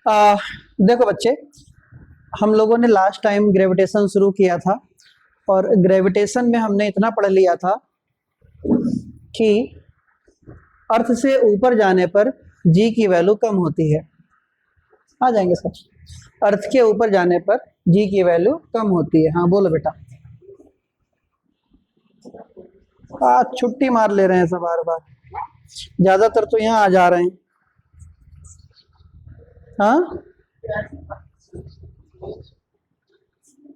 आ, देखो बच्चे, हम लोगों ने लास्ट टाइम ग्रेविटेशन शुरू किया था और ग्रेविटेशन में हमने इतना पढ़ लिया था कि अर्थ से ऊपर जाने पर जी की वैल्यू कम होती है। आ जाएंगे सर। अर्थ के ऊपर जाने पर जी की वैल्यू कम होती है। हाँ बोलो बेटा। छुट्टी मार ले रहे हैं सब बार बार, ज्यादातर तो यहाँ आ जा रहे हैं। हाँ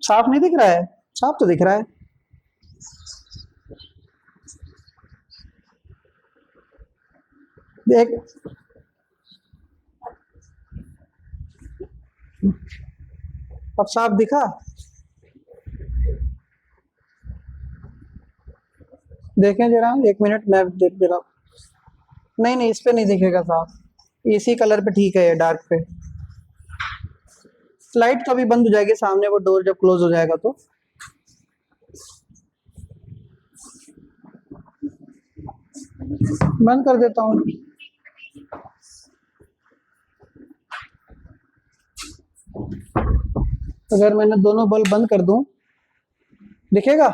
साफ नहीं दिख रहा है? साफ तो दिख रहा है। देख, अब साफ दिखा? देखें जरा, 1 मिनट मैं देख दे रहा हूँ। नहीं नहीं, इस पे नहीं दिखेगा साफ, इसी कलर पे ठीक है, ये डार्क पे। लाइट तो अभी बंद हो जाएगी सामने, वो डोर जब क्लोज हो जाएगा तो। बंद कर देता हूँ। अगर मैंने दोनों बल्ब बंद कर दूं, दिखेगा?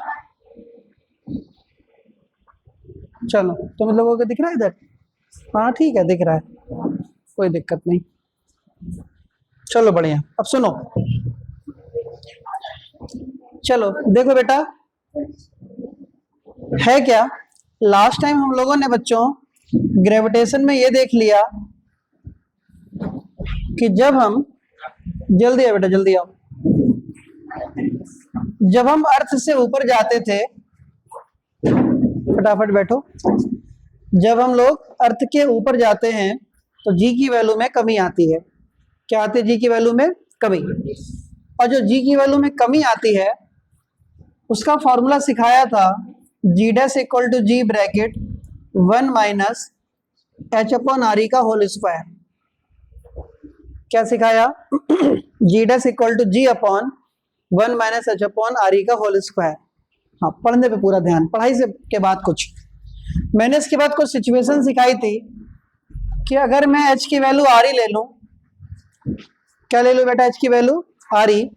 चलो, तुम लोगों को दिख रहा है इधर? हाँ ठीक है, दिख रहा है, कोई दिक्कत नहीं। चलो बढ़िया। अब सुनो, चलो देखो बेटा, है क्या, लास्ट टाइम हम लोगों ने बच्चों ग्रेविटेशन में ये देख लिया कि जब हम, जल्दी आओ बेटा जल्दी आओ, जब हम अर्थ से ऊपर जाते थे, फटाफट बैठो, जब हम लोग अर्थ के ऊपर जाते हैं तो जी की वैल्यू में कमी आती है। क्या आती है? जी की वैल्यू में कमी। और जो जी की वैल्यू में कमी आती है उसका फॉर्मूला सिखाया था, g dash equal to g bracket 1 minus h upon R E का होल स्क्वायर। क्या सिखाया? G dash equal to ji upon 1 minus h upon R E का होल स्क्वायर। हाँ, पढ़ने पे पूरा ध्यान, पढ़ाई से के बाद कुछ मैंने इसके बाद कुछ सिचुएशन सिखाई थी कि अगर मैं एच की वैल्यू आर ई ले लूं, क्या ले लूं बेटा? एच की वैल्यू आर ई,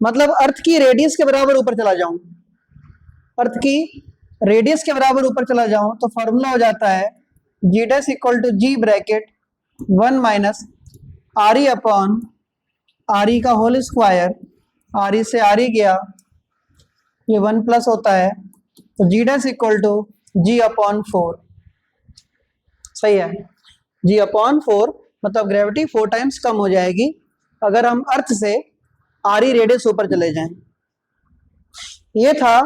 मतलब अर्थ की रेडियस के बराबर ऊपर चला जाऊं, अर्थ की रेडियस के बराबर ऊपर चला जाऊं तो फॉर्मूला हो जाता है g dash equal to g bracket 1 minus R E upon R E का होल स्क्वायर। आर ई से आर ई गया, ये 1 प्लस होता है, तो g dash equal to ji upon 4। सही है, जी अपॉन 4, मतलब ग्रेविटी 4 टाइम्स कम हो जाएगी अगर हम अर्थ से आर ई रेडियस ऊपर चले जाएं। ये था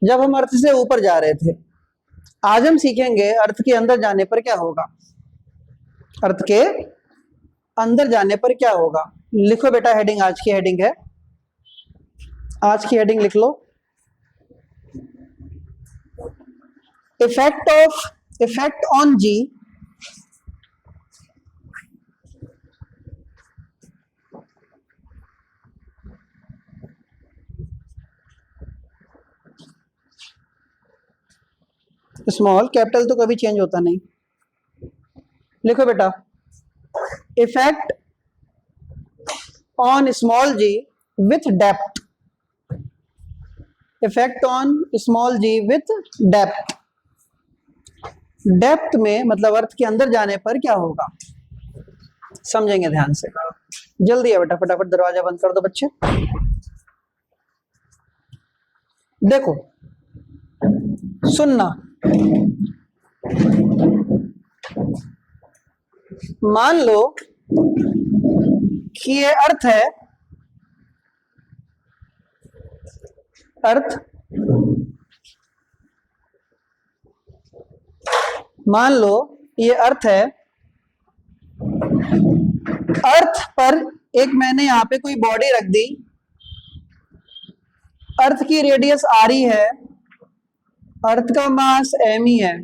जब हम अर्थ से ऊपर जा रहे थे। आज हम सीखेंगे अर्थ के अंदर जाने पर क्या होगा। अर्थ के अंदर जाने पर क्या होगा। लिखो बेटा हेडिंग, आज की हेडिंग है, आज की हेडिंग लिख लो, effect on g small, capital तो कभी चेंज होता नहीं। लिखो बेटा, effect on small g with depth. Effect on small g with depth. Depth में मतलब अर्थ के अंदर जाने पर क्या होगा, समझेंगे ध्यान से। जल्दी है बेटा, फटाफट दरवाजा बंद कर दो बच्चे। देखो सुनना, मान लो कि ये अर्थ है, अर्थ, मान लो ये अर्थ है, अर्थ पर एक मैंने यहां पे कोई बॉडी रख दी, अर्थ की रेडियस आर ई है, अर्थ का मास एम ई है।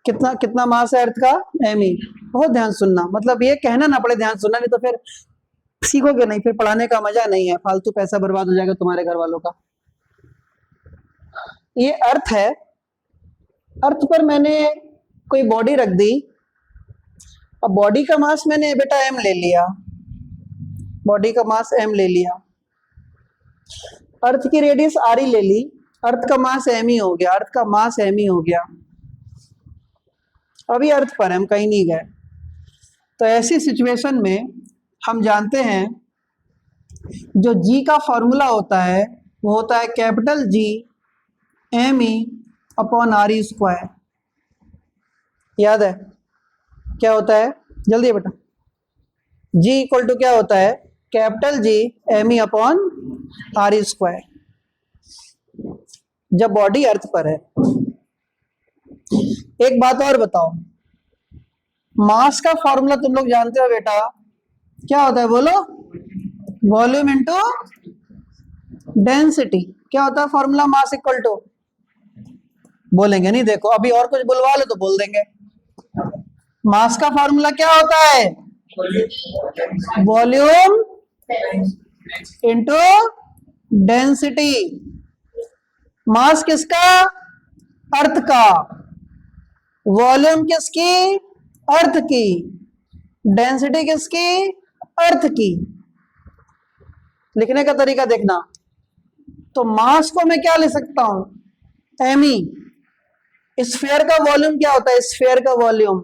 कितना कितना मास है अर्थ का? M E. बहुत ध्यान सुनना, मतलब ये कहना ना पड़े, ध्यान सुनना, नहीं तो फिर सीखोगे नहीं, फिर पढ़ाने का मजा नहीं है, फालतू पैसा बर्बाद हो जाएगा तुम्हारे घर वालों का। ये अर्थ है, अर्थ पर मैंने कोई बॉडी रख दी, अब बॉडी का मास मैंने बेटा m ले लिया, बॉडी का मास m ले लिया, अर्थ की रेडियस r ही ले ली, अर्थ का मास m ही हो गया, अर्थ का मास m ही हो गया। अभी अर्थ पर हम कहीं नहीं गए। तो ऐसी सिचुएशन में हम जानते हैं जो g का फॉर्मूला होता है वो होता है capital G m e upon R E square. याद है क्या होता है? जल्दी बेटा, G इक्वल टू क्या होता है? Capital G m e upon R E square, जब बॉडी अर्थ पर है। एक बात और बताओ, मास का फॉर्मूला तुम लोग जानते हो बेटा, क्या होता है बोलो? Volume into density. क्या होता है फॉर्मूला मास इक्वल टू? बोलेंगे नहीं, देखो अभी और कुछ बुलवा लो तो बोल देंगे। मास का फॉर्मूला क्या होता है? Volume into density. मास किसका? अर्थ का। वॉल्यूम किसकी? अर्थ की। डेंसिटी किसकी? अर्थ की। लिखने का तरीका देखना, तो मास को मैं क्या लिख सकता हूं? M E. स्फीयर का वॉल्यूम क्या होता है? स्फीयर का volume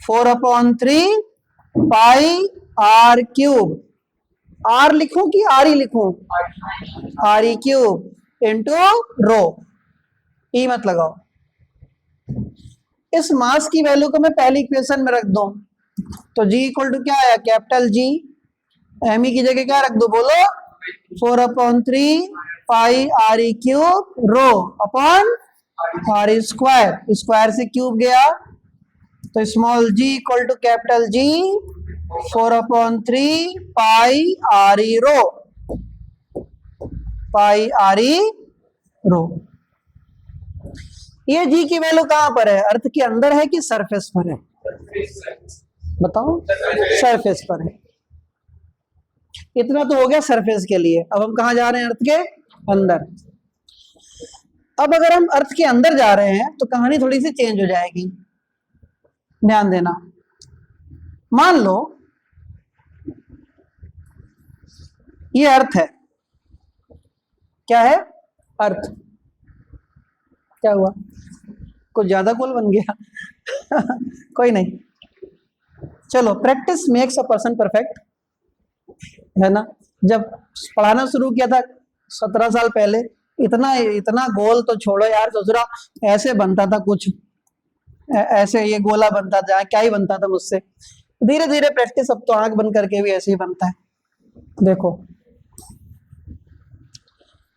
4/3 pi R cube. R लिखूं कि आर ई लिखूं? R E cube into rho. E मत लगाओ। इस मास की वैल्यू को मैं पहली इक्वेशन में रख दूं तो G इक्वल टू क्या आया? कैपिटल G एम ई की जगह क्या रख दो बोलो? 4/3 pi R E cube rho upon R E square. Square से क्यूब गया तो small g equal to capital G 4/3 pi R E rho, pi R E rho. ये g की वैल्यू कहां पर है? अर्थ के अंदर है कि सरफेस पर है? बताओ। सरफेस पर है। इतना तो हो गया सरफेस के लिए। अब हम कहां जा रहे हैं? अर्थ के अंदर। अब अगर हम अर्थ के अंदर जा रहे हैं तो कहानी थोड़ी सी चेंज हो जाएगी, ध्यान देना। मान लो ये अर्थ है। क्या है? अर्थ। क्या हुआ? कुछ ज्यादा कूल बन गया? कोई नहीं, चलो। Practice makes a person perfect, है ना। जब पढ़ाना शुरू किया था 17 साल पहले, इतना गोल तो छोड़ो यार, ससुरा ऐसे बनता था कुछ, ऐसे ये गोला बनता था, क्या ही बनता था मुझसे। धीरे धीरे प्रैक्टिस, अब तो आंख बंद करके भी ऐसे ही बनता है। देखो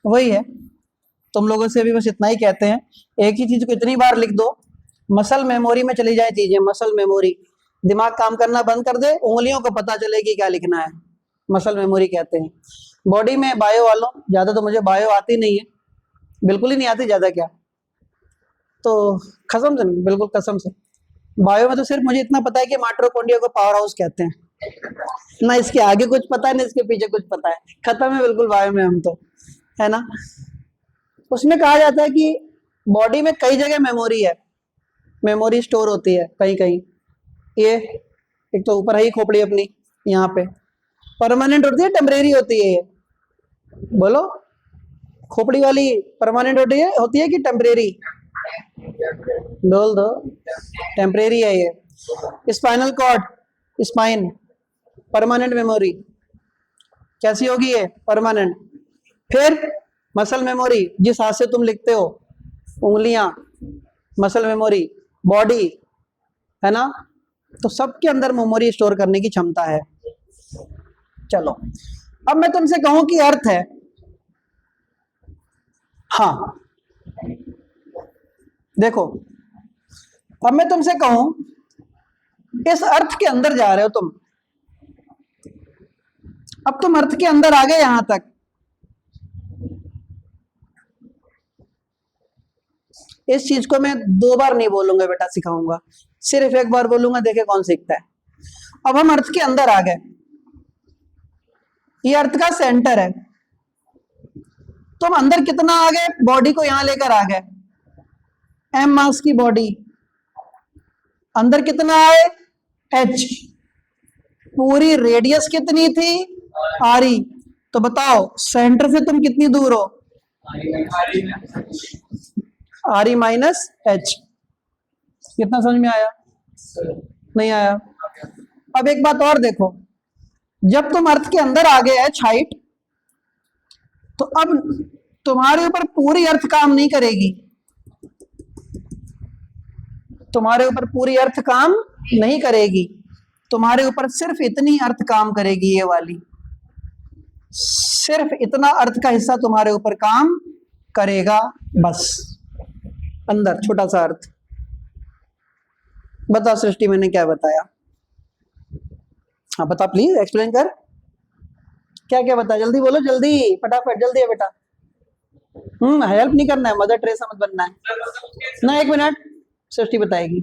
वही है, तुम लोगों से भी बस इतना ही कहते हैं, एक ही चीज को इतनी बार लिख दो, मसल मेमोरी में चली जाए चीजें। मसल मेमोरी, दिमाग काम करना बंद कर दे, उंगलियों को पता चलेगी क्या लिखना है। मसल मेमोरी कहते हैं। बॉडी में बायो वालों, ज्यादा तो मुझे बायो आती नहीं है, बिल्कुल ही नहीं आती, ज्यादा क्या, तो कसम से नहीं, बिल्कुल कसम से। बायो में तो सिर्फ मुझे इतना पता है कि माइटोकॉन्ड्रिया को पावर हाउस कहते हैं, ना इसके आगे कुछ पता है ना इसके पीछे कुछ पता है। खत्म है बिल्कुल बायो में हम तो, है ना। उसमें कहा जाता है कि बॉडी में कई जगह मेमोरी है, मेमोरी स्टोर होती है कहीं कहीं। ये एक तो ऊपर है ही खोपड़ी अपनी, यहाँ पे परमानेंट होती है, टेम्परेरी होती है? ये बोलो, खोपड़ी वाली परमानेंट होती है कि टेम्परेरी? बोल दो। टेम्परेरी है ये। Spinal cord, spine, permanent memory कैसी होगी? ये परमानेंट। फिर मसल मेमोरी, जिस हाथ से तुम लिखते हो, उंगलियां, मसल मेमोरी, बॉडी, है ना। तो सबके अंदर मेमोरी स्टोर करने की क्षमता है। चलो, अब मैं तुमसे कहूं कि अर्थ है, हाँ देखो, अब मैं तुमसे कहूं इस अर्थ के अंदर जा रहे हो तुम, अब तुम अर्थ के अंदर आ गए यहां तक। इस चीज को मैं 2 बार नहीं बोलूंगा बेटा, सिखाऊंगा, सिर्फ 1 बार बोलूंगा, देखे कौन सीखता है। अब हम अर्थ के अंदर आ गए, ये अर्थ का सेंटर है। तुम अंदर कितना आ गए? बॉडी को यहां लेकर आ गए, m मास की बॉडी, अंदर कितना है h, पूरी रेडियस कितनी थी आरी, तो बताओ सेंटर से तुम कितनी दूर हो, आरी माइनस एच। कितना समझ में आया? नहीं आया? अब एक बात और देखो, जब तुम अर्थ के अंदर आ गए एच हाइट, तो अब तुम्हारे ऊपर पूरी अर्थ काम नहीं करेगी, तुम्हारे ऊपर पूरी अर्थ काम नहीं करेगी, तुम्हारे ऊपर सिर्फ इतनी अर्थ काम करेगी, ये वाली, सिर्फ इतना अर्थ का हिस्सा तुम्हारे ऊपर काम करेगा बस, अंदर छोटा सा अर्थ। बता सृष्टि मैंने क्या बताया? हाँ बता, प्लीज एक्सप्लेन कर, क्या क्या बताया, जल्दी बोलो, जल्दी फटाफट, जल्दी है बेटा। हेल्प नहीं करना है, मदर टेरेसा मत बनना है ना। 1 मिनट, सृष्टि बताएगी।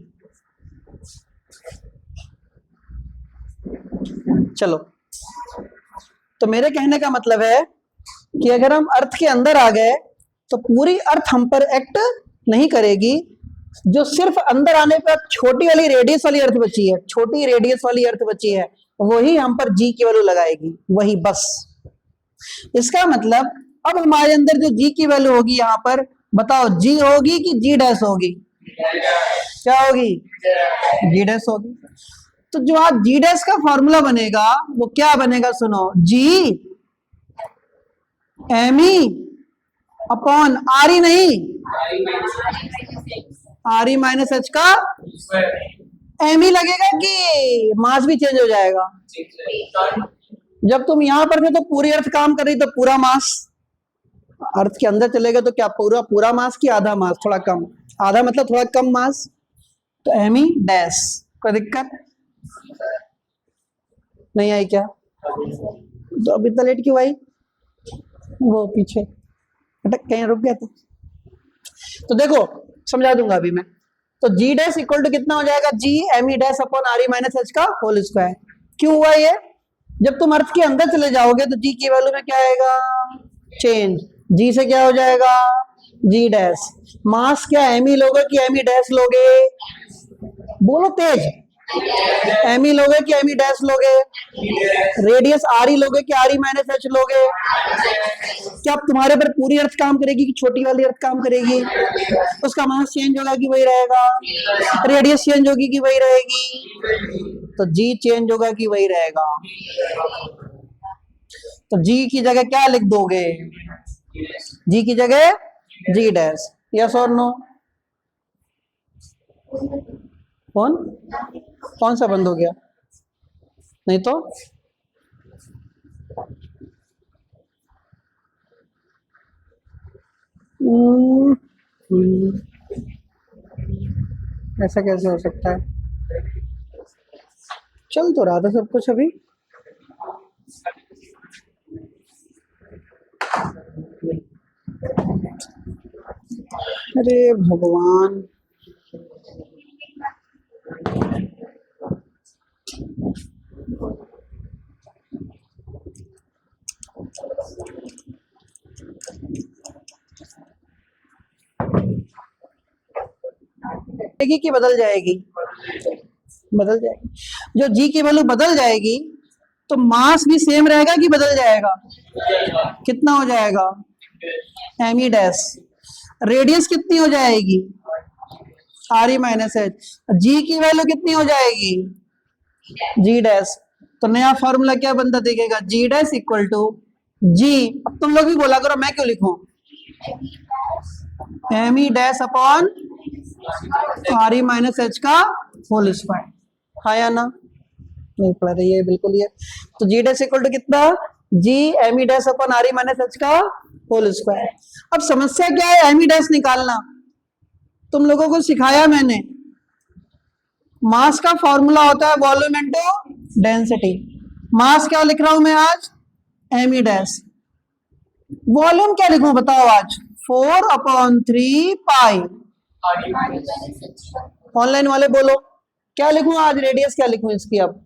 चलो, तो मेरे कहने का मतलब है कि अगर हम अर्थ के अंदर आ गए तो पूरी अर्थ हम पर एक्ट नहीं करेगी, जो सिर्फ अंदर आने पर छोटी वाली रेडियस वाली अर्थ बची है, छोटी रेडियस वाली अर्थ बची है, वही हम पर जी की वैल्यू लगाएगी, वही बस। इसका मतलब अब हमारे अंदर जो जी की वैल्यू होगी यहाँ पर, बताओ जी होगी कि जी डैश होगी? क्या होगी? जी डैश होगी। तो जो आज जी डैश का फॉर्मूला बनेगा वो क्या बनेगा? सुनो, G M E upon R E, नहीं आर ई माइनस एच का एम ई लगेगा कि मास भी चेंज हो जाएगा? जब तुम यहां पर थे तो पूरी अर्थ काम कर रही, तो पूरा मास, अर्थ के अंदर चलेगा तो क्या पूरा पूरा मास की आधा मास? थोड़ा कम, आधा मतलब थोड़ा कम मास, तो एम ई डैश। कोई दिक्कत नहीं आई क्या? तो अब इतना लेट क्यों आई? वो पीछे अटक कहीं रुक गया तो देखो समझा दूंगा अभी मैं। तो जी डैश इक्वल टू कितना हो जाएगा? G M E dash upon R E minus H का होल स्क्वायर। क्यों हुआ ये? जब तुम अर्थ के अंदर चले जाओगे तो जी की वैल्यू में क्या आएगा? चेंज। जी से क्या हो जाएगा? जी डैश। मास क्या एम ई लोगे कि एम ई डैश लोगे? बोलो तेज, एम ई लोगे कि एम ई डैश लोगे? रेडियस आर ई लोगे कि आर ई माइनस एच लोगे? क्या अब तुम्हारे पर पूरी अर्थ काम करेगी कि छोटी वाली अर्थ काम करेगी? उसका मास चेंज होगा कि वही रहेगा? रेडियस चेंज होगी कि वही रहेगी? तो जी चेंज होगा कि वही रहेगा? तो जी की जगह क्या लिख दोगे? जी की जगह जी डैश। यस और नो? फोन कौन सा बंद हो गया? नहीं तो ऐसा कैसे हो सकता है? चल तो रहा था सब कुछ अभी। अरे भगवान, कि बदल जाएगी? बदल जाएगी। जो जी की वैल्यू बदल जाएगी तो मास भी सेम रहेगा कि बदल जाएगा? कितना हो जाएगा? M E dash. रेडियस कितनी हो जाएगी? Are E minus H. जी की वैल्यू कितनी हो जाएगी? जी डैश। तो नया फॉर्मूला क्या बनता दिखेगा? जी डैश इक्वल टू जी, अब तुम लोग भी बोला करो, मैं क्यों लिखूं? M E dash upon R E minus H का होल स्क्वायर। हाँ या ना? नहीं पढ़ रही है बिल्कुल ये। तो जी डैश इक्वल टू कितना? G M E dash upon R E minus H का होल स्क्वायर। अब समस्या क्या है? एम ई डैश निकालना। तुम लोगों को सिखाया मैंने, मास का फॉर्मूला होता है वॉल्यूम इनटू डेंसिटी। मास क्या लिख रहा हूं मैं आज? M E dash. वॉल्यूम क्या लिखूं बताओ आज? 4/3 पाई। ऑनलाइन वाले बोलो क्या लिखूं आज? रेडियस क्या लिखूं इसकी? अब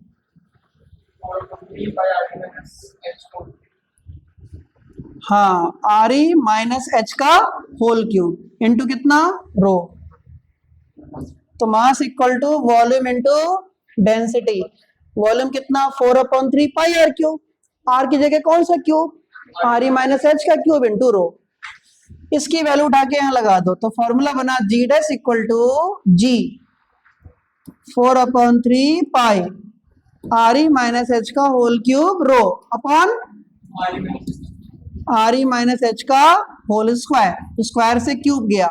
हाँ, आर ई माइनस एच का होल क्यूब इंटू कितना? रो। तो mass equal to volume into density. Volume कितना 4/3 पाई आर क्यूब, आर की जगह कौन सा cube are E minus H का क्यूब इंटू रो। इसकी वैल्यू उठा के यहां लगा दो तो फॉर्मूला बना g dash equal to g 4/3 pi R E minus H का whole cube rho upon R E minus H का होल स्क्वायर, स्क्वायर से क्यूब गया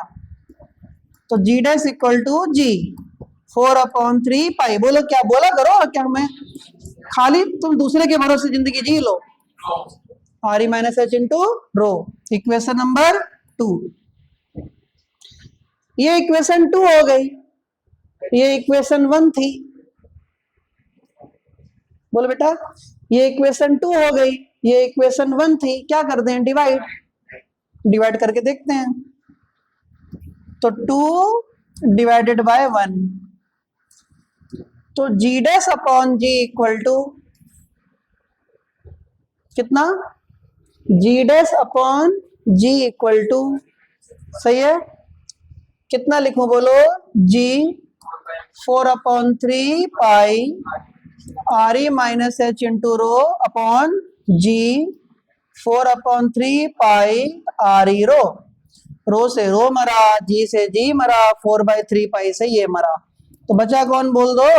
तो g dash equal to g 4/3 pi. बोलो क्या बोला करो, क्या मैं खाली तुम दूसरे के भरोसे जिंदगी जी लो। R E minus h into rho, equation number 2। ये इक्वेशन 2 हो गई, ये इक्वेशन 1 थी। बोलो बेटा, ये इक्वेशन 2 हो गई, ये इक्वेशन 1 थी। क्या करते हैं, डिवाइड, डिवाइड करके देखते हैं। तो 2 डिवाइडेड बाय 1, तो g dash upon g equal to कितना, g dash upon g equal to, सही है, कितना लिखूं बोलो, g 4/3 pi R E minus h into rho upon g 4/3 pi R E rho. Rho से रो मरा, जी से जी मरा, 4/3 पाई से ये मरा, तो बचा कौन बोल दो,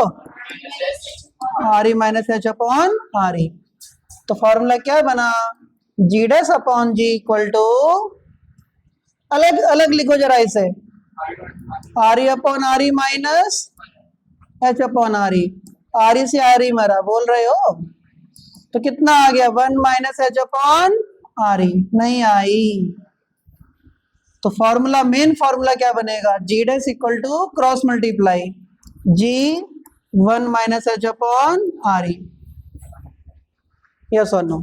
R E minus h upon R E. तो फॉर्मूला क्या बना, g dash upon g equal to, अलग अलग लिखो जरा इसे, R E upon R E minus h upon R E, R E से आर ई मरा, बोल रहे हो तो कितना आ गया 1 minus h upon R E, नहीं आई। तो फॉर्मूला, मेन फॉर्मूला क्या बनेगा, g dash equal to cross multiply g 1 minus h upon R E, yes और नो।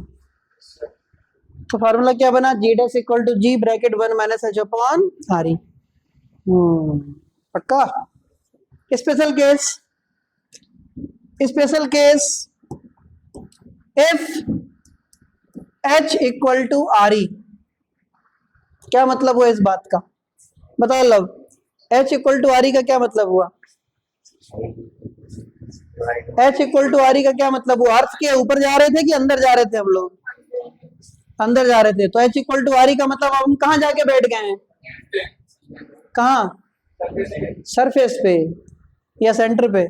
तो फॉर्मूला क्या बना, g dash equal to g bracket 1 minus h upon R E. पक्का। Special case, special case if h equal to R E, क्या मतलब हुआ इस बात का, बताओ लव, h equal to R E का क्या मतलब हुआ, H equal to R E का क्या मतलब हुआ, अर्थ के ऊपर जा रहे थे कि अंदर जा रहे थे हम लोग, अंदर जा रहे थे, तो H equal to R E का मतलब हम कहाँ जाके बैठ गए हैं, कहाँ, सरफेस पे या सेंटर पे।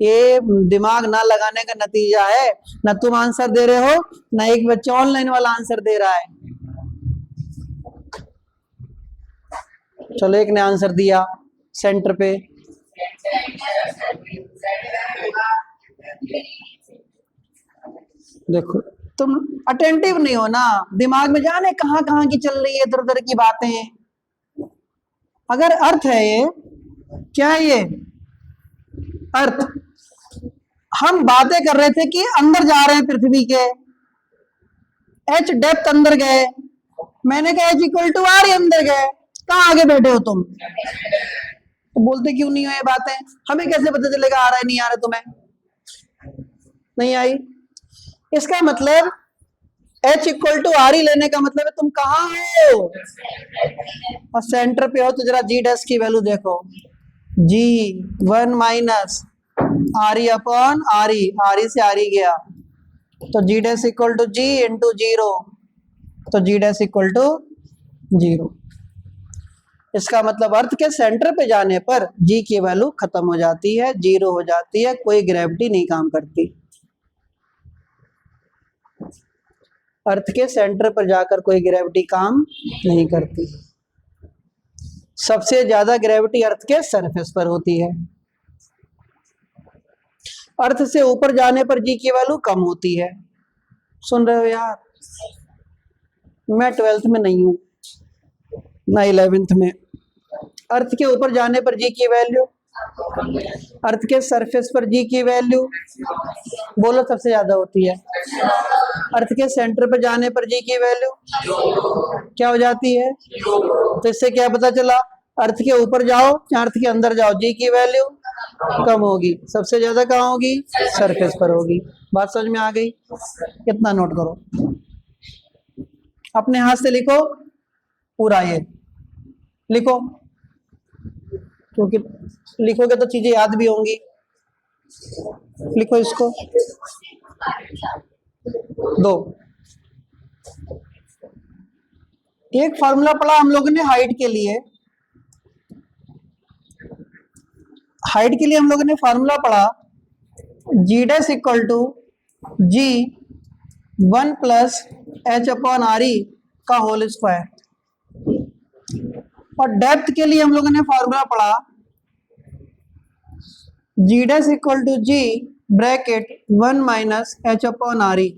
ये दिमाग ना लगाने का नतीजा है, ना तुम आंसर दे रहे हो, ना एक बच्चा ऑनलाइन वाला आंसर दे रहा है। चलो एक ने आंसर दिया सेंटर पे, देखो तुम अटेंटिव नहीं हो ना, दिमाग में जाने कहां कहां की चल रही है इधर उधर की बातें। अगर अर्थ है ये, क्या है ये अर्थ, हम बातें कर रहे थे कि अंदर जा रहे हैं पृथ्वी के, एच डेप्थ अंदर गए, मैंने कहा एच इक्वल टू आर अंदर गए, कहाँ आगे बैठे हो तुम, तो बोलते क्यों नहीं हो ये बातें, हमें कैसे पता चलेगा आ रहा है नहीं आ रहा, तुम्हें नहीं आई। इसका मतलब H equal to R E लेने का मतलब है तुम कहाँ हो, और सेंटर पे हो, तो जरा जी डैश की वैल्यू देखो, g 1 minus R E upon R E से आर ई गया, तो g dash equal to g into zero, तो जी डैश इक्वल टू 0। इसका मतलब अर्थ के सेंटर पे जाने पर जी की वैल्यू खत्म हो जाती है, 0 हो जाती है, कोई ग्रेविटी नहीं काम करती। अर्थ के सेंटर पर जाकर कोई ग्रेविटी काम नहीं करती। सबसे ज्यादा ग्रेविटी अर्थ के सरफेस पर होती है। अर्थ से ऊपर जाने पर जी की वैल्यू कम होती है। सुन रहे हो यार, मैं 12th में नहीं हूं ना 11th में। अर्थ के ऊपर जाने पर जी की वैल्यू, अर्थ के सरफेस पर जी की वैल्यू बोलो सबसे ज्यादा होती है। अर्थ के सेंटर पर जाने पर जी की वैल्यू क्या हो जाती है, तो इससे क्या पता चला, अर्थ के ऊपर जाओ या अर्थ के अंदर जाओ, जी की वैल्यू कम होगी, सबसे ज्यादा कहाँ होगी, सरफेस पर होगी। बात समझ में आ गई, इतना नोट करो, अपने हाथ से लिखो पूरा, ये लिखो क्योंकि लिखोगे तो चीजें याद भी होंगी। लिखो इसको। 2। एक फॉर्मूला पढ़ा हम लोगों ने हाइट के लिए। हाइट के लिए हम लोगों ने फॉर्मूला पढ़ा g dash equal to g 1 plus H upon R E का होल स्क्वायर। और डेप्थ के लिए हम लोगों ने फॉर्मूला पढ़ा g dash equal to g bracket 1 minus h upon R E.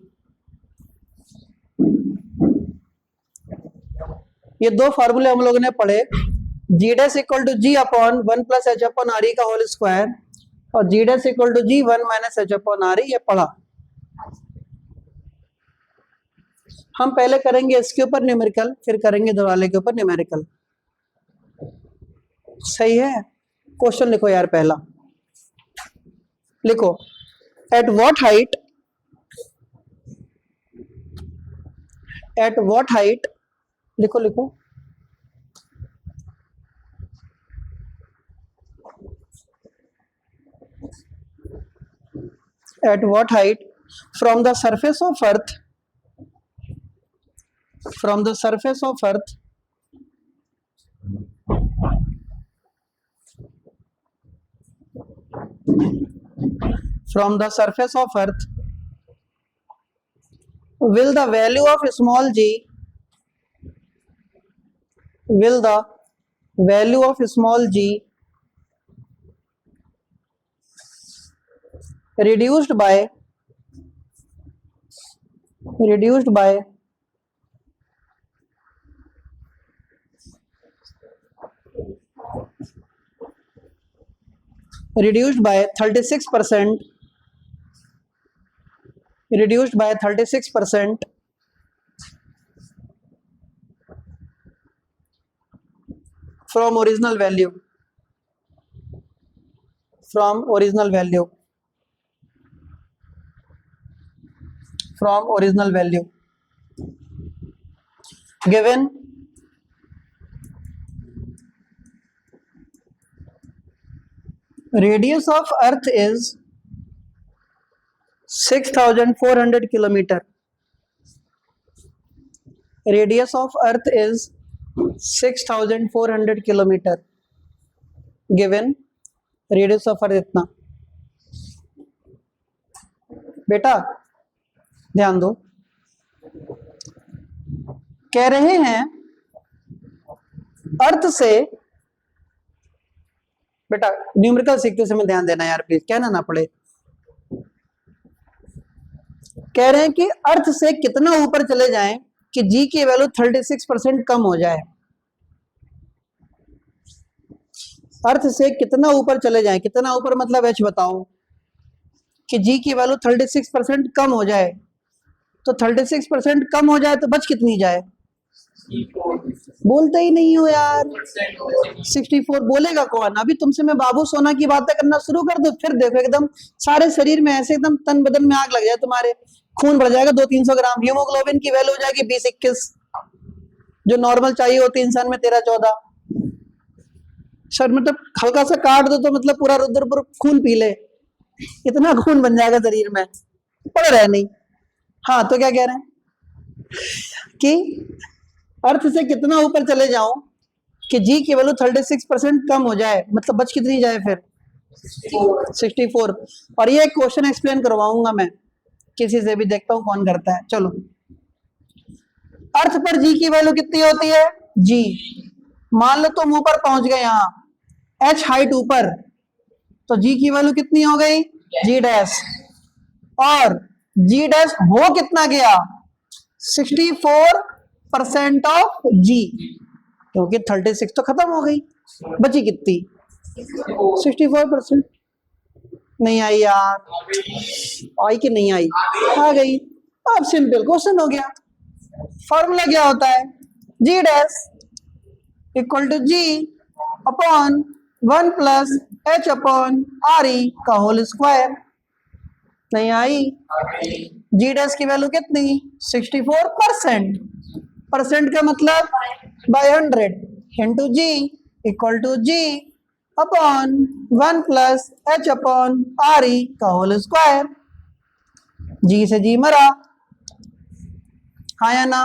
ये दो फार्मूले हम लोगों ने पढ़े, g dash equal to ji upon 1 plus H upon R E का होल स्क्वायर और g dash equal to g 1 minus h upon R E, ये पढ़ा। हम पहले करेंगे इसके ऊपर न्यूमेरिकल, फिर करेंगे दरवाजे के ऊपर न्यूमेरिकल। सही है। क्वेश्चन लिखो यार। पहला लिखो, एट व्हाट हाइट, लिखो लिखो, at what height from the surface of earth, from the surface of earth will the value of small g reduced by reduced by 36% from original value, given radius of earth is 6400 kilometer. Radius of earth is 6400 kilometer. Given radius of earth इतना। बेटा ध्यान दो, कह रहे हैं अर्थ से, बेटा numerical सीखते समय ध्यान देना यार प्लीज, कहना ना पड़े। कह रहे हैं कि अर्थ से कितना ऊपर चले जाएं कि जी की वैल्यू 36% कम हो जाए। अर्थ से कितना ऊपर चले जाएं, कितना ऊपर मतलब एच बताओ, कि जी की वैल्यू 36% कम हो जाए। तो 36% कम हो जाए तो बच कितनी जाए? बोलते ही नहीं हो यार। 64 बोलेगा कौन? अभी तुमसे मैं बाबू सोना की बातें करना शुरू कर दो, फिर देखो एकदम सारे शरीर में ऐसे एकदम तन बदन में आग लग जाए, तुम्हारे खून बढ़ जाएगा 200-300 ग्राम, हीमोग्लोबिन की वैल्यू हो जाएगी 20-21, जो नॉर्मल चाहिए होती है इंसान में 13-14। सर मतलब हल्का सा काट दो तो मतलब पूरा रुद्रपुर खून पी ले, इतना खून बन जाएगा शरीर में, पड़ रहा है नहीं। हाँ तो क्या कह रहे हैं कि अर्थ से कितना ऊपर चले जाऊं कि जी की वैल्यू 36% कम हो जाए, मतलब बच कितनी जाए फिर? 64। और ये क्वेश्चन एक्सप्लेन करवाऊंगा मैं किसी से भी, देखता हूं कौन करता है। चलो, अर्थ पर जी की वैल्यू कितनी होती है? जी, मान लो तुम ऊपर पहुंच गए, यहाँ एच हाइट ऊपर, तो जी की वैल्यू कितनी हो गई? जी डैश। और जी डैश हो कितना गया? 64% ऑफ जी, क्योंकि 36 तो खत्म हो गई, बची कितनी? 64%। नहीं आई यार, आई कि नहीं आई? आ गई। अब सिंपल क्वेश्चन हो गया। फॉर्मूला क्या होता है? G dash equal to ji upon 1 plus H upon R E का होल स्क्वायर। नहीं आई? जी डैश की वैल्यू कितनी? 64%। परसेंट का मतलब by 100 into G equal to ji upon 1 plus H upon R E का होल स्क्वायर। जी से जी मरा, हाँ या ना?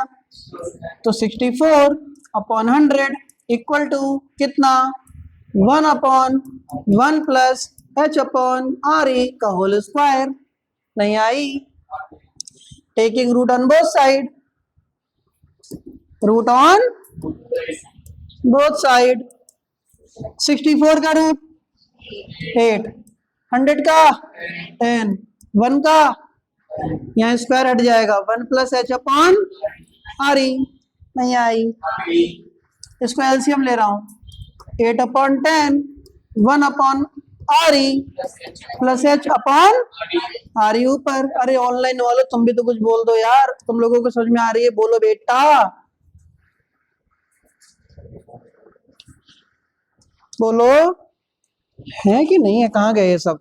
तो 64 अपॉन 100 इक्वल टू कितना? 1 upon 1 plus H upon R E का होल स्क्वायर। नहीं आई? Taking root on both side, root on both side. 64 का रूट 8, 100 का 10, 1 का यहाँ स्क्वायर हट जाएगा, 1 plus H upon R E. नहीं आई? इसको एलसीएम ले रहा हूँ, 8 upon 10, 1 upon R E plus H upon R ई ऊपर। अरे ऑनलाइन वालों तुम भी तो कुछ बोल दो यार, तुम लोगों को समझ में आ रही है? बोलो बेटा, बोलो, है कि नहीं है? कहाँ गए ये सब?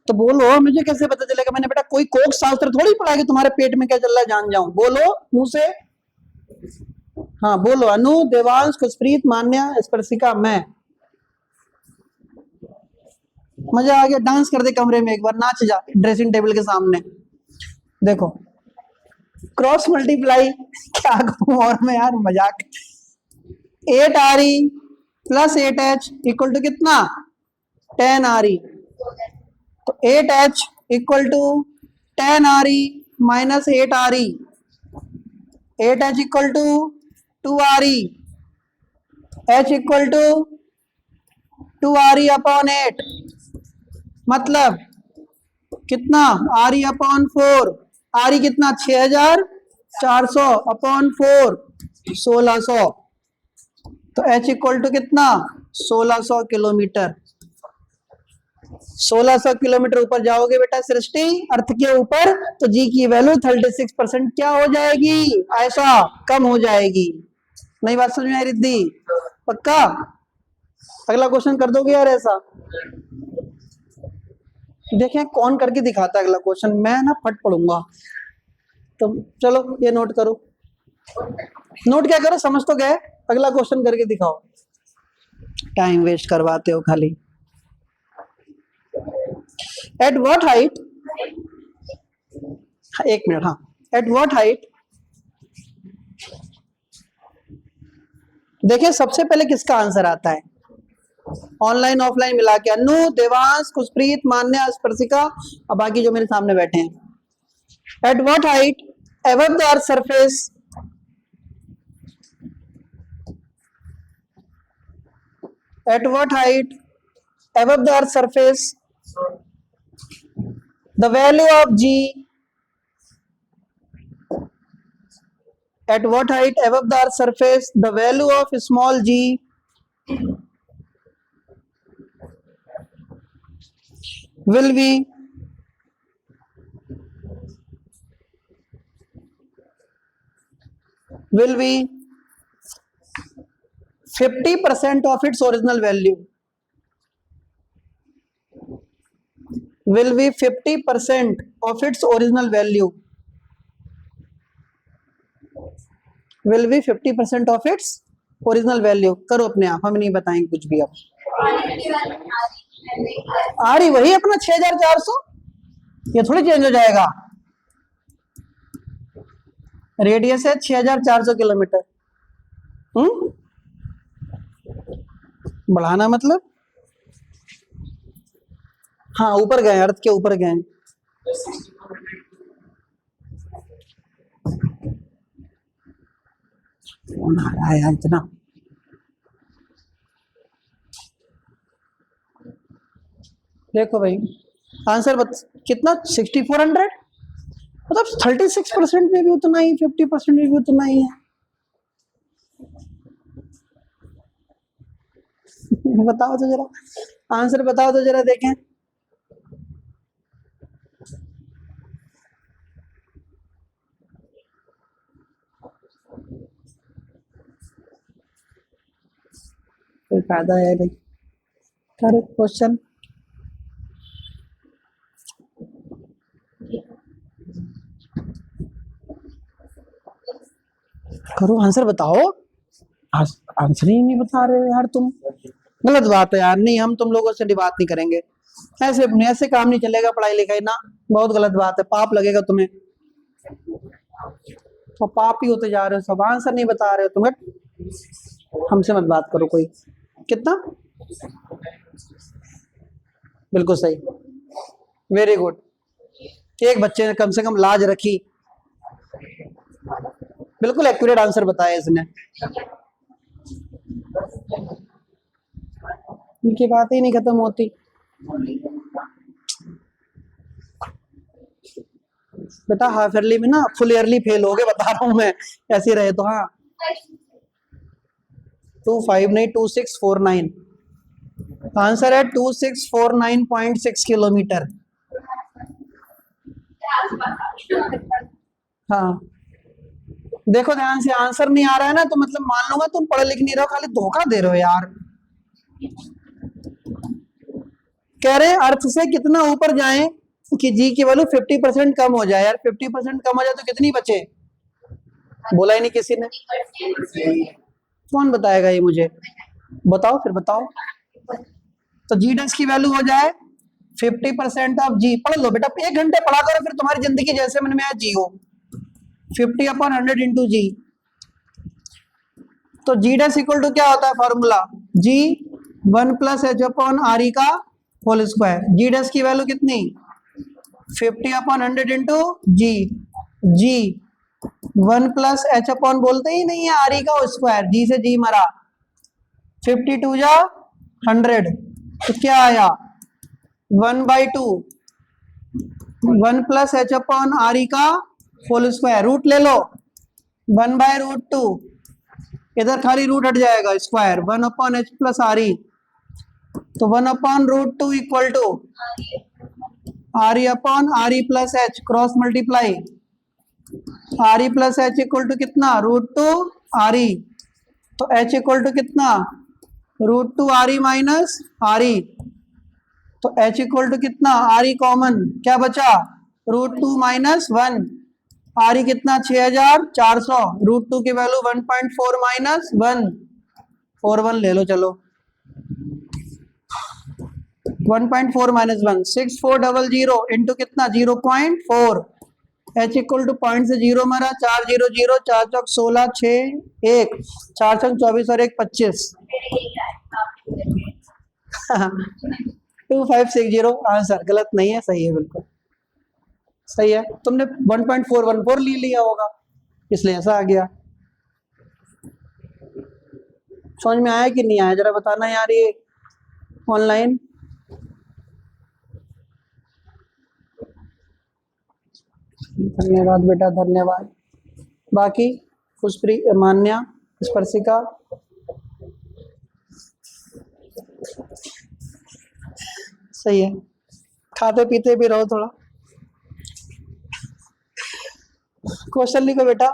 तो बोलो, मुझे कैसे पता चलेगा? मैंने बेटा कोई कोक शास्त्र थोड़ी पढ़ा कि तुम्हारे पेट में क्या चल रहा है जान जाऊं। बोलो मुंह से, हाँ बोलो। अनु, देवांश, खुशप्रीत, मान्या, स्पर्शिका, मैं। मजा आ गया? डांस कर दे कमरे में एक बार, नाच जा ड्रेसिंग टेबल के सामने। देखो क्रॉस मल्टीप्लाई क्या कहूं और मैं यार, मजाक। 8 R E plus 8 H equal to कितना? 10 आर ई। तो 8 H equal to 10 R E minus 8 R E. 8 H equal to 2 R E, H equal to 2 R E upon 8, मतलब कितना? R E upon 4। R E कितना? 6400 upon 4, 1600। तो H equal to कितना? 1600 kilometre. 1600 kilometre ऊपर जाओगे बेटा सृष्टि, अर्थ के ऊपर, तो जी की वैल्यू 36% क्या हो जाएगी? ऐसा कम हो जाएगी। नई बात समझ में आई रिद्धि? पक्का? अगला क्वेश्चन कर दोगे यार ऐसा? देखें कौन करके दिखाता है अगला क्वेश्चन। मैं ना फट पड़ूंगा। तो चलो ये नोट करो। नोट क्या करो, समझ तो गए? अगला क्वेश्चन करके दिखाओ। टाइम वेस्ट करवाते हो खाली। एट व्हाट हाइट, एक मिनट, हाँ, एट व्हाट हाइट, देखिए सबसे पहले किसका आंसर आता है? ऑनलाइन ऑफलाइन मिला के। अनु, देवांश, खुशप्रीत, मान्या, स्पर्शिका और बाकी जो मेरे सामने बैठे हैं। At what height above the earth surface, at what height above the earth surface the value of g, at what height above the earth surface the value of small g will be 50% of its original value, will be 50% of its original value, will be 50% of its original value। करो अपने आप, हम नहीं बताएंगे कुछ भी। अब आ रही वही अपना 6400, ये थोड़ी चेंज हो जाएगा। रेडियस है 6400 किलोमीटर। बढ़ाना मतलब, हाँ ऊपर गए, अर्थ के ऊपर गए। आया इतना। देखो भाई आंसर कितना? 6400, मतलब 36% में भी उतना ही, 50% में भी उतना ही है। बताओ तो जरा, आंसर बताओ तो जरा देखें। कोई फायदा है भाई? करो क्वेश्चन, करो आंसर बताओ। आंसर ही नहीं बता रहे यार तुम। गलत बात है यार, नहीं हम तुम लोगों से बात नहीं करेंगे, ऐसे ऐसे काम नहीं चलेगा पढ़ाई लिखाई ना, बहुत गलत बात है, पाप लगेगा तुम्हें, तो पाप ही होते जा रहे हो सब, आंसर नहीं बता रहे हो तुम, हमसे मत बात करो कोई। कितना? बिल्कुल सही, वेरी गुड, एक बच्चे ने कम से कम लाज रखी, बिल्कुल एक्यूरेट आंसर बताया इसने, इनकी बात ही नहीं खत्म होती। बेटा हाफ ईयरली में ना फुल ईयरली फेल हो गए, बता रहा हूं मैं, ऐसे रहे तो। हाँ 25 नहीं 2649, आंसर है 2649.6 किलोमीटर। हाँ देखो ध्यान से, आंसर नहीं आ रहा है ना तो मतलब मान लूंगा तुम पढ़ लिख नहीं रहे हो, खाली धोखा दे रहे हो यार। कह रहे अर्थ से कितना ऊपर जाएं कि जी की वैल्यू 50% कम हो जाए, यार 50% कम हो जाए तो कितनी बचे? बोला ही नहीं किसी ने, कौन बताएगा ये मुझे, बताओ फिर बताओ। तो जी डस की वैल्यू हो जाए 50% ऑफ जी, पढ़ लो बेटा, 1 घंटे पढ़ा करो, फिर तुम्हारी जिंदगी जैसे मन में आए जियो। 50/100 इंटू जी, तो जी डस इक्वल टू क्या होता है फॉर्मूला, जी 1 + h/r का होल स्क्वायर। जी डस की वैल्यू कितनी, 50/100 इंटू जी, जी 1 + h/ बोलते ही नहीं है, आर का स्क्वायर, जी से जी मरा, 52 जा 100, तो क्या आया 1/2, 1 + h/r का होल स्क्वायर, रूट ले लो 1/√2, इधर खाली रूट हट जाएगा, स्क्वायर 1/h + r, तो 1/√2 इक्वल टू r/r + h, cross multiply, r + h equal to कितना, √2 r, तो h इक्वल टू कितना, √2 r माइनस r, तो h इक्वल टू कितना, r कॉमन, क्या बचा, √2 - 1, r कितना 6400, √2 की वैल्यू 1.4 - 1, 41 ले लो चलो, 1.4 - 1 6400 इंटू कितना 0.4, h इक्वल टू पॉइंट से 0 मारा, 400, 4 चौक 16, 6 1, 4 चौक 24 और 1 25, 2560, आंसर गलत नहीं है, सही है, बिल्कुल सही है, तुमने 1.414 ले लिया होगा इसलिए ऐसा आ गया। समझ में आया कि नहीं आया जरा बताना यार, ये ऑनलाइन। धन्यवाद बेटा, धन्यवाद। बाकी खुशप्री, मान्या, स्पर्शिका, सही है, खाते पीते भी रहो थोड़ा। क्वेश्चन लिखो बेटा,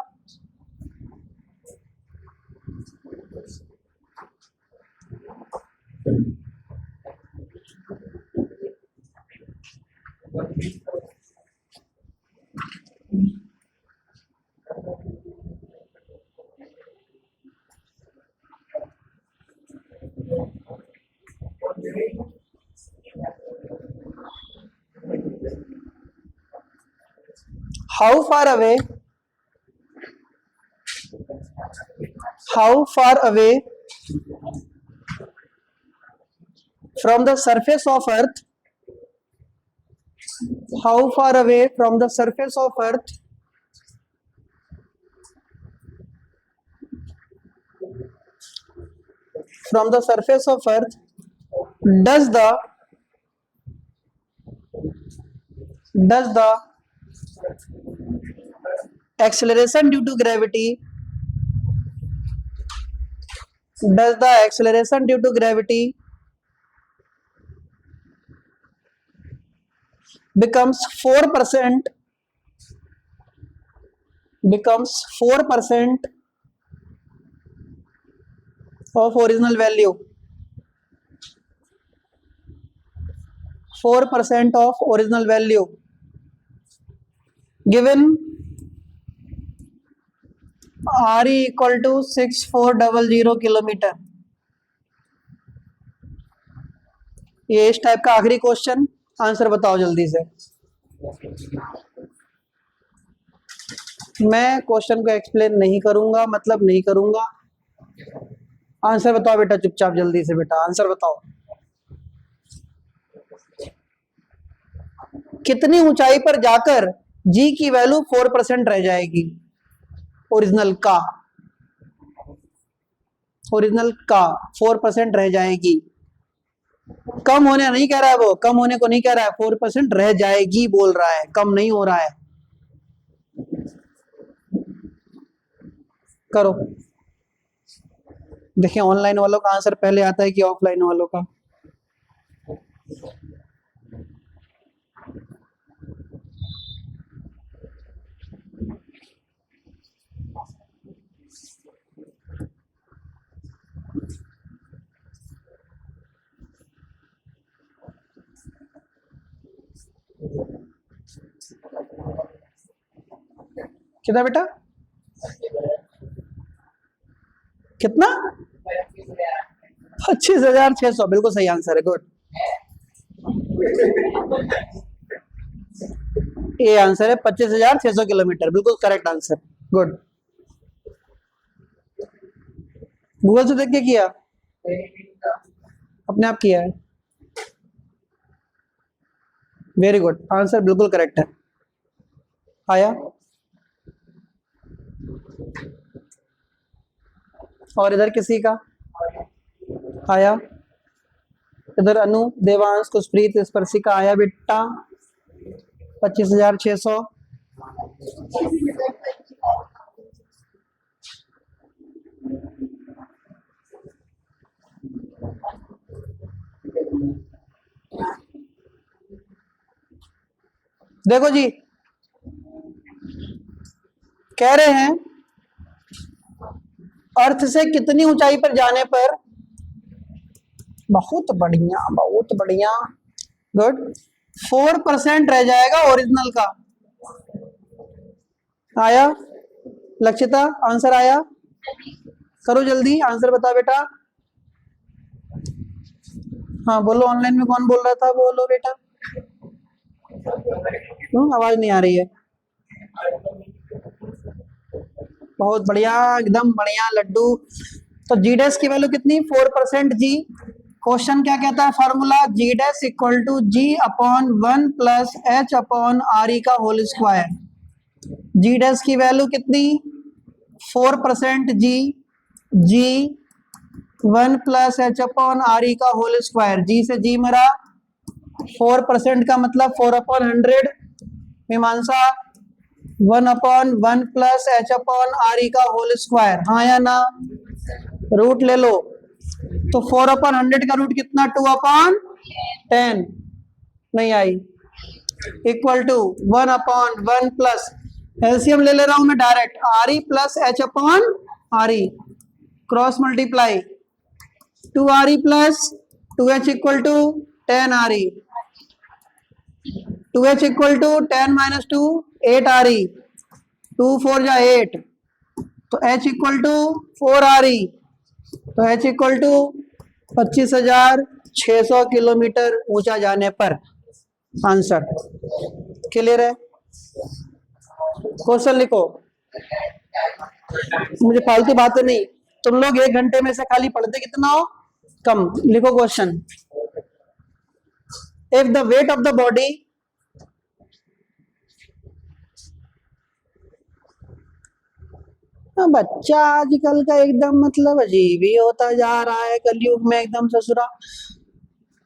how far away from the surface of earth, how far away from the surface of earth does the acceleration due to gravity becomes 4% of original value, 4% of original value given RE equal to 6400 kilometre, ये इस type का आखिरी question, answer बताओ जल्दी से। मैं question को explain नहीं करूंगा, मतलब नहीं करूंगा। आंसर बताओ बेटा, चुपचाप जल्दी से बेटा आंसर बताओ। कितनी ऊंचाई पर जाकर जी की वैल्यू 4% रह जाएगी? ओरिजिनल का 4% रह जाएगी। कम होने नहीं कह रहा है वो, कम होने को नहीं कह रहा है, 4% रह जाएगी बोल रहा है, कम नहीं हो रहा है। करो, देखिए ऑनलाइन वालों का आंसर पहले आता है कि ऑफलाइन वालों का। कितना बेटा, कितना? 25,600, बिल्कुल सही आंसर है, गुड। ये आंसर है 25,600 किलोमीटर, बिल्कुल करेक्ट आंसर, गुड। गूगल से देख के किया, अपने आप किया है, वेरी गुड, आंसर बिल्कुल करेक्ट है। आया? और इधर किसी का आया? इधर अनु, देवांश, कुशप्रीत, स्पर्शिका आया बेटा 25,600। देखो जी, कह रहे हैं अर्थ से कितनी ऊंचाई पर जाने पर, बहुत बढ़िया बहुत बढ़िया, गुड, 4% रह जाएगा ओरिजिनल का। आया लक्षिता, आंसर आया? करो जल्दी, आंसर बता बेटा। हाँ बोलो, ऑनलाइन में कौन बोल रहा था, बोलो बेटा। आवाज नहीं आ रही है। बहुत बढ़िया, एकदम बढ़िया लड्डू। तो जी डैश की वैल्यू कितनी? 4% जी। क्वेश्चन क्या कहता है formula? G dash equal to ji upon 1 plus H upon R E का होल स्क्वायर। जी डैश की वैल्यू कितनी? 4% G, G 1 plus H upon R E का होल स्क्वायर। जी से जी मरा, 4% का मतलब 4/100। मीमांसा 1/1 plus H upon R E का होल स्क्वायर, हाँ या ना? रूट ले लो, तो 4/100 का रूट कितना? 2/10। नहीं आई। इक्वल टू 1/1 प्लस, एलसीएम ले ले रहा हूं मैं direct, R E plus H upon R E, cross multiply, 2 R E plus 2h equal to 10 R E, 2h equal to 10 minus 2 8 R E, 2 4 जा 8, तो h equal to 4 R E, तो h equal to 25,600 kilometre ऊंचा जाने पर answer. Clear है? Question लिखो, मुझे फालतू बातें नहीं, तुम लोग 1 घंटे में से खाली पढ़ते कितना हो? कम। लिखो question, if the weight of the body, बच्चा आजकल का एकदम मतलब अजीब ही होता जा रहा है कलयुग में एकदम ससुरा।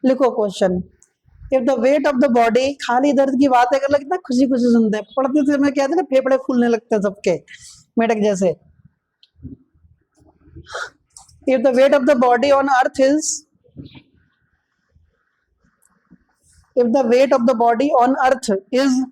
लिखो question, if the weight of the body, खाली दर्द की बातें कर, कितना खुशी खुशी सुनते हैं, पढ़ते थे मैं कहते ना फेफड़े फूलने लगते हैं सबके मेढक जैसे। If the weight of the body on earth is, if the weight of the body on earth is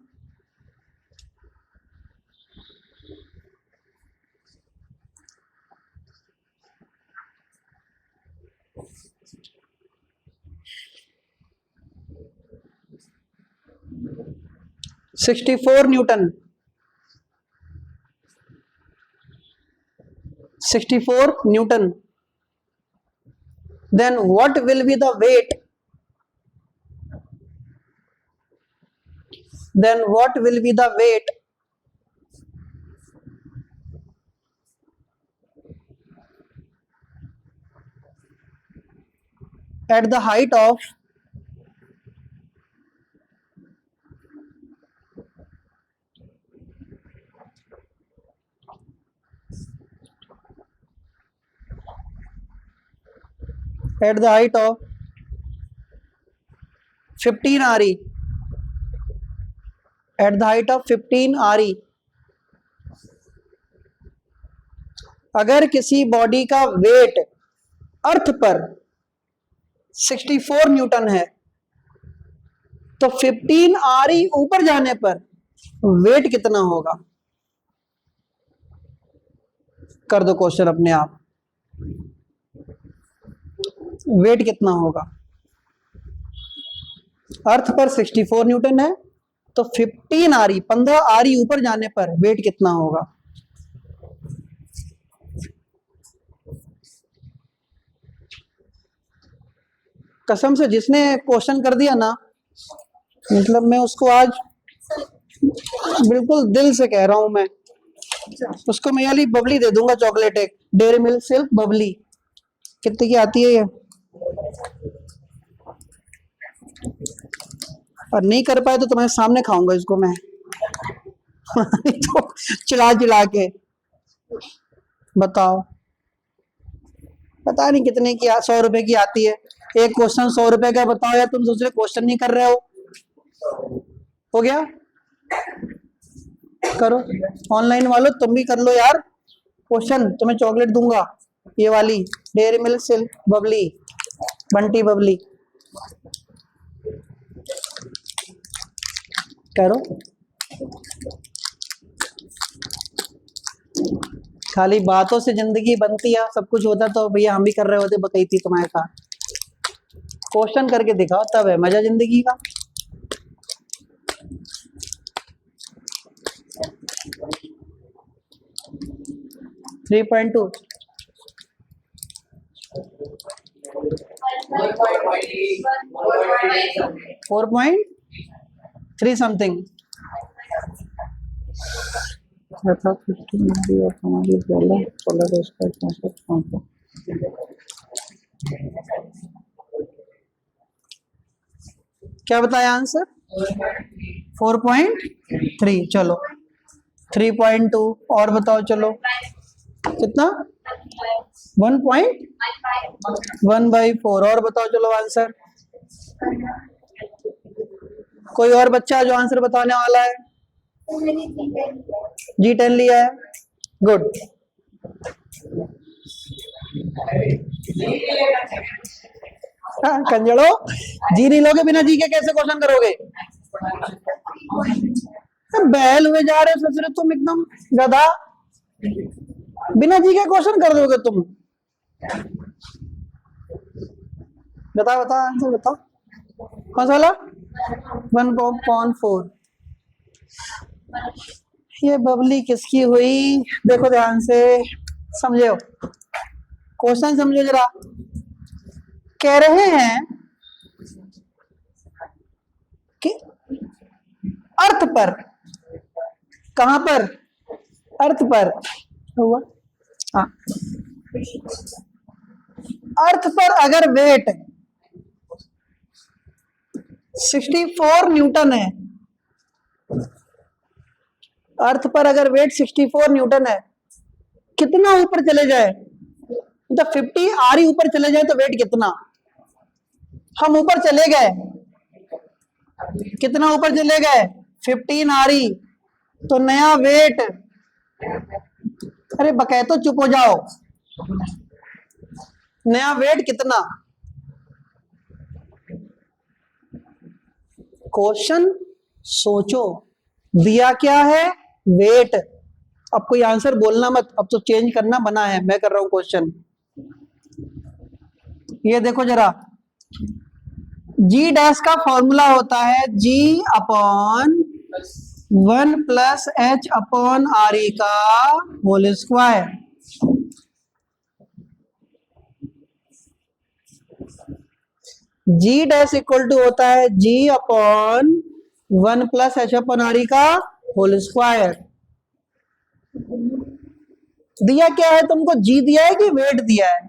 64 Newton, 64 Newton, then what will be the weight then what will be the weight at the height of at the height of 15 RE, at the height of 15 RE, अगर किसी body का wait अर्थ पर 64 Newton है तो 15 RE ऊपर जाने पर wait कितना होगा? कर दो क्वेश्चन अपने आप, वेट कितना होगा? अर्थ पर 64 न्यूटन है तो 15 RE 15 RE ऊपर जाने पर वेट कितना होगा? कसम से जिसने क्वेश्चन कर दिया ना, मतलब मैं उसको आज बिल्कुल दिल से कह रहा हूं, मैं उसको मैं वाली बबली दे दूंगा, चॉकलेट, एक डेयरी मिल्क सिल्क बबली। कितने की आती है ये? और नहीं कर पाए तो तुम्हारे सामने खाऊंगा इसको मैं तो चिल्ला चिल्ला के। बताओ, पता नहीं कितने की 100 रुपए की आती है। एक क्वेश्चन 100 रुपए का बताओ यार, तुम दूसरे क्वेश्चन नहीं कर रहे हो गया? करो, ऑनलाइन वालों तुम भी कर लो यार क्वेश्चन, तुम्हें चॉकलेट दूंगा, ये वाली dairy milk silk Babli, Bunty Babli. करो, खाली बातों से जिंदगी बनती है, सब कुछ होता तो भैया हम भी कर रहे होते, बताई थी तुम्हारे साथ। क्वेश्चन करके दिखाओ, तब है मजा जिंदगी का। Three 3.2 4.3 something. क्या बताया आंसर? 4.3। चलो 3.2 और बताओ, चलो कितना? 1.1/4 और बताओ, चलो आंसर। कोई और बच्चा जो आंसर बताने वाला है? G10 लिया है, गुड। कंजड़ो, जी नहीं लोगे, बिना जी के कैसे क्वेश्चन करोगे? बैल हुए जा रहे ससुरे तुम, एकदम गधा, बिना जी के क्वेश्चन कर दोगे तुम। बताओ बताओ आंसर बताओ, कौन सा वाला? 1.4। ये बबली किसकी हुई? देखो ध्यान से समझो, क्वेश्चन समझो जरा। कह रहे हैं कि अर्थ पर, कहां पर? अर्थ पर हुआ, हाँ, अर्थ पर अगर वेट 64 न्यूटन है, अर्थ पर अगर वेट 64 न्यूटन है, कितना ऊपर चले जाए, तो 50 RE ऊपर चले जाए तो वेट कितना? हम ऊपर चले गए, कितना ऊपर चले गए? 15 RE, तो नया वेट, अरे बकै तो चुप हो जाओ, नया वेट कितना? क्वेश्चन सोचो, दिया क्या है? वेट। अब कोई आंसर बोलना मत, अब तो चेंज करना बना है, मैं कर रहा हूं क्वेश्चन। ये देखो जरा, जी डैश का फॉर्मूला होता है G/1 + H/RE का whole square. G dash equal to होता है G/1 1 plus H upon R E का होल स्क्वायर। दिया क्या है तुमको? जी दिया है कि वेट दिया है?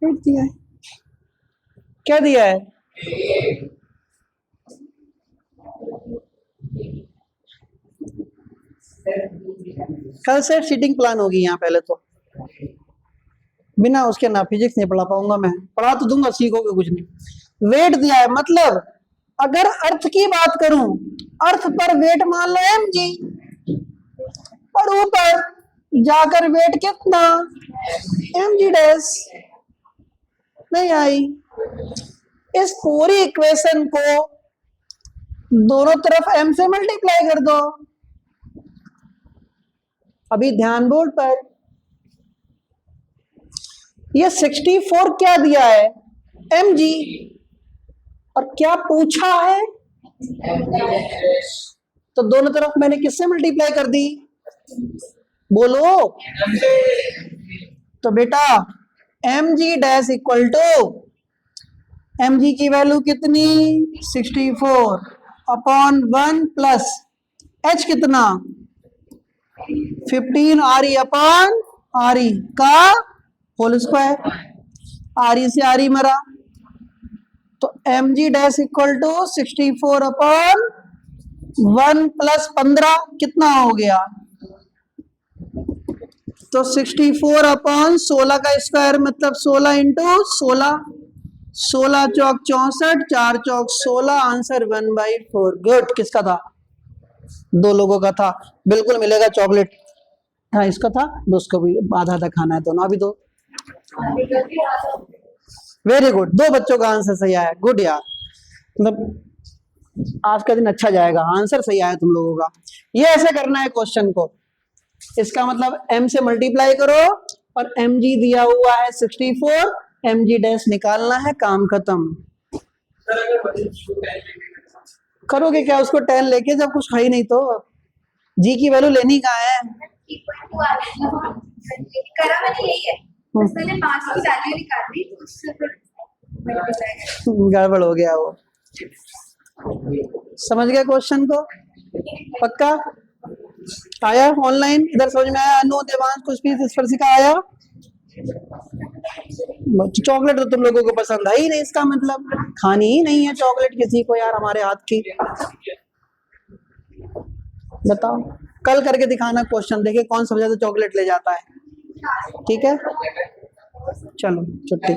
वेट दिया है। क्या दिया है? कल से सीटिंग प्लान होगी यहाँ पहले तो, बिना उसके ना फिजिक्स नहीं पढ़ा पाऊंगा मैं, पढ़ा तो दूंगा, सीखोगे कुछ नहीं। वेट दिया है मतलब अगर अर्थ की बात करूं, अर्थ पर वेट मान लो एम जी, और ऊपर जाकर वेट कितना? M G dash. नहीं आई। इस पूरी इक्वेशन को दोनों तरफ m से मल्टीप्लाई कर दो। अभी ध्यान बोर्ड पर, ये 64 क्या दिया है? mg। और क्या पूछा है? तो दोनों तरफ मैंने किससे मल्टीप्लाई कर दी? बोलो। तो बेटा mg dash equal to, mg की वैल्यू कितनी? 64 अपॉन 1 प्लस h कितना? 15 R E upon R E का होल स्क्वायर। आर ई से आर ई मरा, तो mg dash equal to 64 upon 1 plus 15 कितना हो गया? तो 64 अपॉन 16 का स्क्वायर मतलब 16 इंटू 16, 16 चौक 64, 4 चौक 16, आंसर 1/4। गुड। किसका था? दो लोगों का था। बिल्कुल मिलेगा चॉकलेट। हाँ इसका था, उसको भी आधा आधा खाना है दोनों। अभी दो। वेरी गुड, दो बच्चों का आंसर सही आया। गुड यार, मतलब आज का दिन अच्छा जाएगा, आंसर सही आया तुम लोगों का। ये ऐसे करना है क्वेश्चन को, इसका मतलब m से मल्टीप्लाई करो और mg दिया हुआ है 64, mg डैश निकालना है, काम खत्म। करोगे क्या उसको 10 लेके, जब कुछ है ही नहीं तो? जी की वैल्यू लेनी कहाँ है? करा मैंने यही है, मैंने 5 की वैल्यू निकाली तो उससे गड़बड़ हो गया वो। समझ गए क्वेश्चन को? पक्का आया? ऑनलाइन इधर समझ में आया? अनु, देवांश, कुछ भी स्पर्शी का आया? चॉकलेट तो तुम लोगों को पसंद है ही नहीं, इसका मतलब खानी ही नहीं है चॉकलेट किसी को यार हमारे हाथ की। बताओ, कल करके दिखाना क्वेश्चन, देखे कौन सबसे ज्यादा चॉकलेट ले जाता है। ठीक है, चलो छुट्टी।